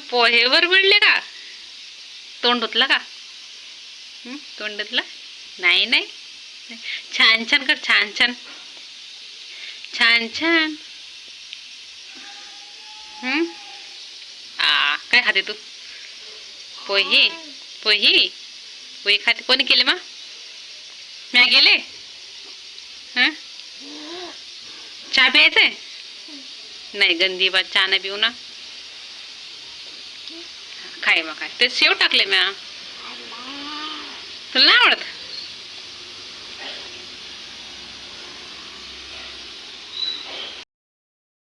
पोहेवर बिडले का? तोंड धुतलं का? तोंड धुतलं? नाही नाही, छान छान कर, छान छान छान छान. काय खाते तू? पोहे पोहे पोहे खाते. कोणी केले मग? म्या गेले. हां, चहा प्यायचंय? नाही, गंदी बात, चहा नाही पिऊ ना. खाय मग काय, ते शेव टाकले म्या. तुला नाही आवडत?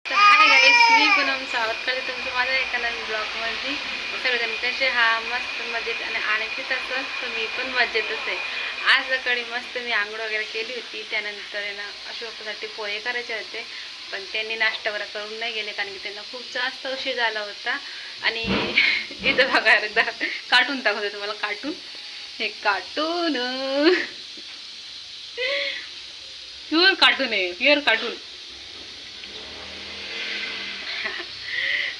तर हाय गाईस, मी पूनम स्वागत करते तुमचं माझ्या एका नवीन ब्लॉगमध्ये. सगळेजण कसे हा मस्त मजेत आणि आणखी तसं तुम्ही पण मजेतच आहे. आज सकाळी मस्त मी आंघोळ वगैरे केली होती. त्यानंतर ना अशोकसाठी पोहे करायचे होते, पण त्यांनी नाश्ता वगैरे करून नाही गेले कारण की त्यांना खूप जास्त उशीर झाला होता. आणि इथं बघा एकदा कार्टून दाखवते तुम्हाला. कार्टून, हे कार्टून प्युअर कार्टून आहे, प्युअर कार्टून.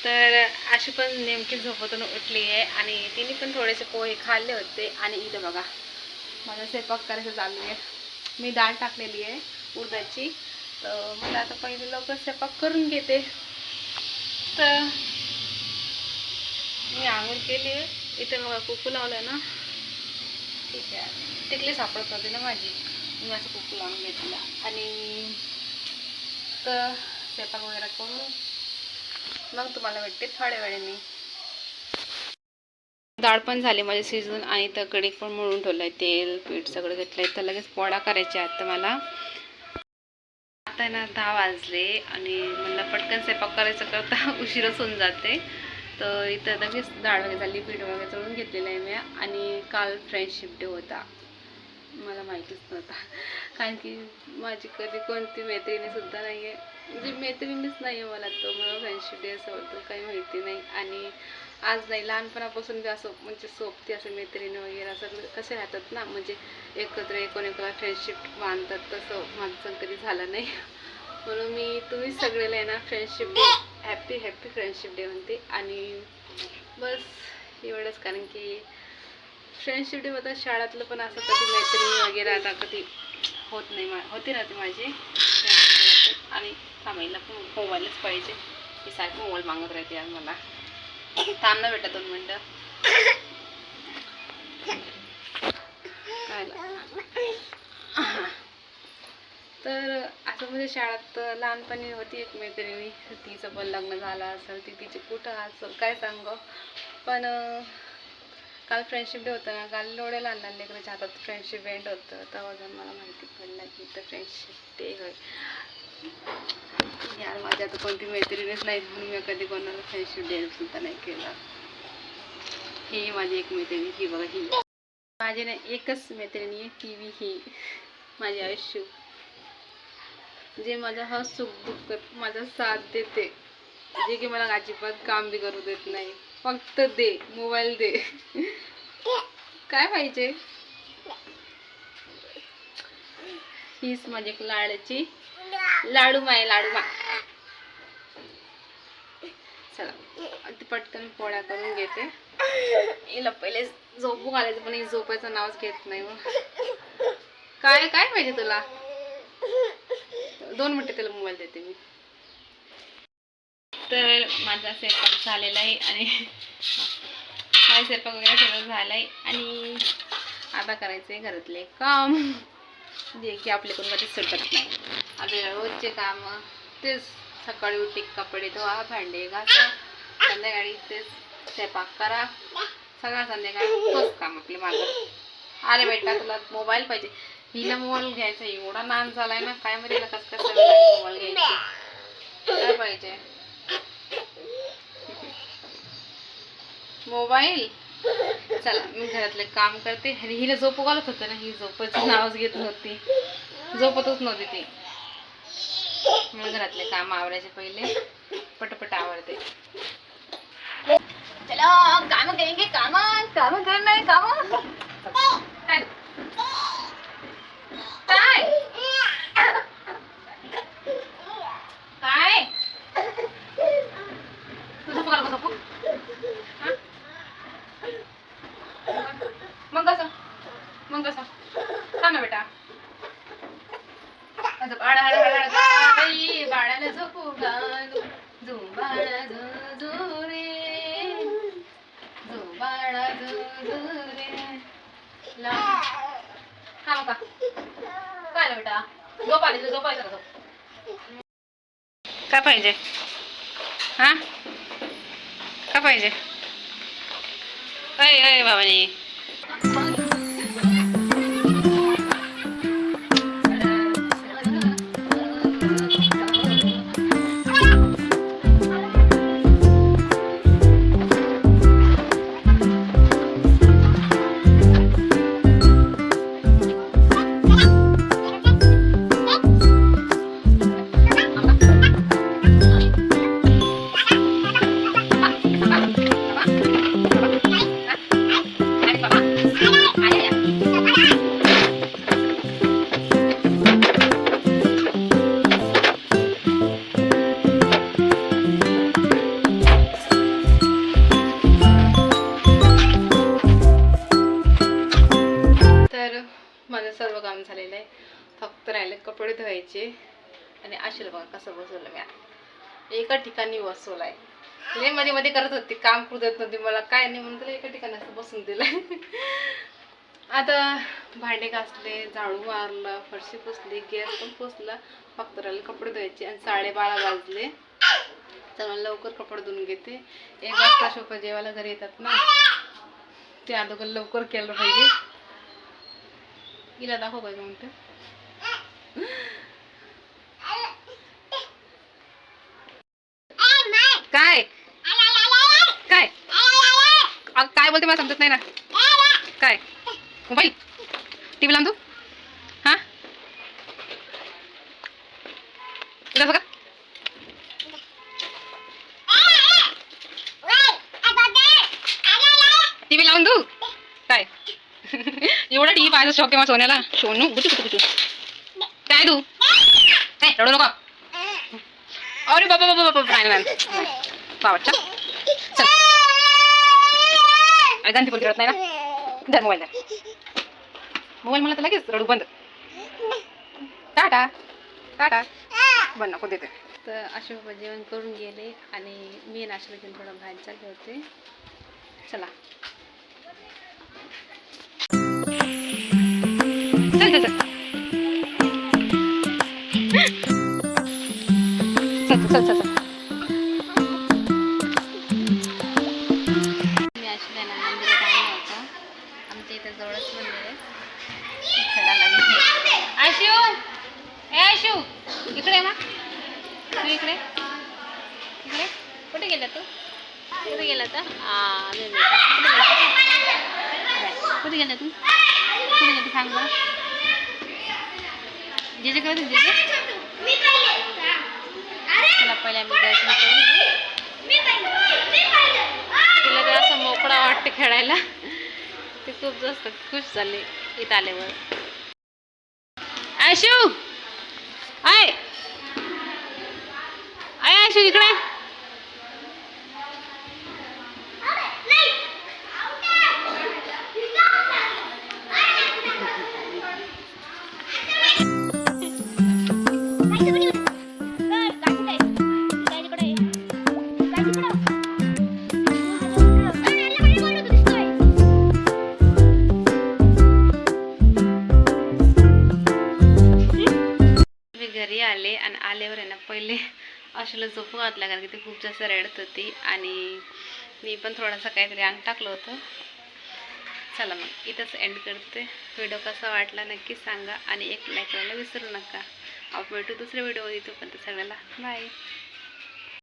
तर अशी पण नेमकी झोपेतून उठली आहे आणि तिने पण थोडेसे पोहे खाल्ले होते. आणि इथं बघा माझा स्वयंपाक करायचं चालू आहे. मी डाळ टाकलेली आहे उडदाची. तर मला आता पहिले लवकर स्वयंपाक करून घेते. तर मी आंघोळ केली आहे. इथं बघा कुकू लावलं ना, ठीक आहे. टिकली सापडत होती ना माझी, मी असं कुकू लावून घेतला. आणि तर स्वयंपाक वगैरे करून मग तुम्हाला भेटते थोड्या वेळेने. डाळ पण झाली माझी शिजून आणि तर कढीत पण मळून ठेवलंय. तेल पीठ सगळं घेतलंय. तर लगेच पोळा करायचे आता मला. आता ना 10 वाजले आणि मला पटकन स्वयंपाक करायचं करता उशीरच होऊन जाते. तर इथं लगेच डाळ वगैरे झाली, पीठ वगैरे चढून घेतलेलं आहे मी. आणि काल फ्रेंडशिप डे होता, मला माहितीच नव्हता कारण की माझी कधी कोणती मैत्रिणीसुद्धा नाही आहे, म्हणजे मैत्रिणीच नाही आहे मला. तो मला फ्रेंडशिप डे असं होतं काही माहिती नाही. आणि आज नाही, लहानपणापासून बी असं म्हणजे सोबती असं मैत्रिणी वगैरे सगळं कसे राहतात ना, म्हणजे एकत्र एकोणेकाला फ्रेंडशिप मानतात, तसं माझं कधी झालं नाही. म्हणून मी तुम्ही सगळेला आहे ना friendship day, happy happy friendship day म्हणते. आणि बस एवढंच, कारण की फ्रेंडशिप डे होता शाळेतलं पण असं कधी मैत्रिणी वगैरे आता कधी होत नाही. होती ना ती माझी फ्रेंडशिप. आणि थांबायला पण मोबाईलच पाहिजे, ही सारखी मोबाईल मागत राहते आज मला. थांब ना बेटा 2 मिनटं. काय तर असं म्हणजे शाळेत लहानपणी होती एक मैत्रिणी, तिचं पण लग्न झालं असेल, ती तिचे कुठं असेल काय सांगू. पण काल फ्रेंडशिप डे होतं ना, काल एवढ्या लहान लहान लेकरांच्या हातात फ्रेंडशिप एंड होतं. तेव्हा जर मला माहिती पडलं की तर फ्रेंडशिप डे होय. यार माझ्या आता कोणती मैत्रिणीच नाहीत म्हणून मी कधी कोणाला फ्रेंडशिप डे सुद्धा नाही केला. ही माझी एक मैत्रिणी, ही बघा, ही माझी ना एकच मैत्रिणी आहे, टी व्ही. ही माझे आयुष्य, जे माझा हा सुख दुःख माझा साथ देते, जे की मला अजिबात काम बी करू देत नाही. फक्त दे मोबाईल दे, काय पाहिजे. हीच माझी एक लाडाची लाडू माय, लाडू मा. चला ती पटकन पोळ्या करून घेते. हिला पहिले झोपू घालायचं, पण ही झोपायचं नावच घेत नाही. मग काय काय पाहिजे तुला? 2 मिनिटं त्याला मोबाईल देते मी. तर माझा स्वयंपाक झालेला आहे आणि माझा स्वयंपाक वगैरे सगळं झालं आहे. आणि आता करायचं आहे घरातले काम, जे की आपले कोण कधीच सुटत नाही. आपले रोजचे कामं तेच, सकाळी उठी कपडे धुवा, भांडे घासा, संध्याकाळी तेच स्वयंपाक करा, सगळं संध्याकाळी तोच काम आपले मागं. अरे बेटा तुला मोबाईल पाहिजे, हिला मोबाईल घ्यायचा एवढा नान झालाय ना, काय माहिती कसं कसं मोबाईल घ्यायची, काय पाहिजे मोबाईल. चला मी घरातले काम करते. आणि हिला झोपू घालत होतं ना, ही झोपायचं नावच घेत नव्हती, झोपतच नव्हती ती. मग घरातले काम आवरायचे पहिले, पटपट आवडते. चलो काम करेंगे, काम काम करना है, काम काय काय काय तुझं पगार झोपू मग कसं खा ना बेटा. बाळाला झोपू घालू झुंबाळा झुझू रे झुंबाळा झुझू रे ला. खा मग काय ना बेटा. झोपायचं का? काय पाहिजे हा काय पाहिजे अय अय बाबाने. माझं सर्व काम झालेलं आहे. फक्त राहिले कपडे धुवायचे. आणि आशील बघा कसं बसवलं मी. एका ठिकाणी बसवलं आहे. लय मध्ये मध्ये करत होती काम कुदत नव्हती मला काय नाही म्हणून एका ठिकाणी असं बसून दिलं. आता भांडे घासले झाडू मारलं फरशी पुसली गॅस पण पुसला. फक्त राहिले कपडे धुवायचे. आणि 12:30 वाजले तर मला लवकर कपडे धुवून घेते. 1 वाजता शोभा जेवायला घरी येतात ना ते अगोदर लवकर केलं पाहिजे. हिला दाखव काय म्हणते. काय काय काय बोलते मला समजत नाही ना. काय मोबाईल टीव्ही लावून तू हा तुला बघा. टीव्ही लावून तू काय एवढा टीव्ही पाहायचा शौक आहे मला सोन्याला. सोनू कुठू काय तू काय रडू नको. अरे बाबा बाबा बाबा नाही बाबाच्या चल गांधी पण करत नाही ना. धर मोबाईल मोबाईल मला तर लगेच रडू बंद. टाटा टाटा बंद नको देते. तर अशा बाबा जेवण करून गेले आणि मी नाश्ता घेऊन थोडं बाहेर चालले होते. चला चल चल चल चल चल. मी अशी ना मंदिरात आणलं होतं. आमच्या इथे जवळच मंदिर आहे. खेळायला लागले. आशू ए आशू इकडे ना तू इकडे इकडे कुठे गेला तू कुठे गेला तर कुठे गेला तू कुठे गेला सांग बरं. जे करत जे त्याला पहिले आम्ही दर्शन करून तिला तर असं मोकळा वाटते खेळायला. ते खूप जास्त खुश झाले इथं आल्यावर. आयशू आय आय आयशू इकडे. घरी आले आणि आल्यावर आहे ना पहिले अशाला झोपू घातला कारण की ती खूप जास्त रडत होती आणि मी पण थोडासा काहीतरी अंग टाकलं होतं. चला मग इथंच एंड करते. व्हिडिओ कसा वाटला नक्की सांगा आणि एक लाईक करायला विसरू नका. आपण भेटू दुसऱ्या व्हिडिओ येतो पण सगळ्याला बाय.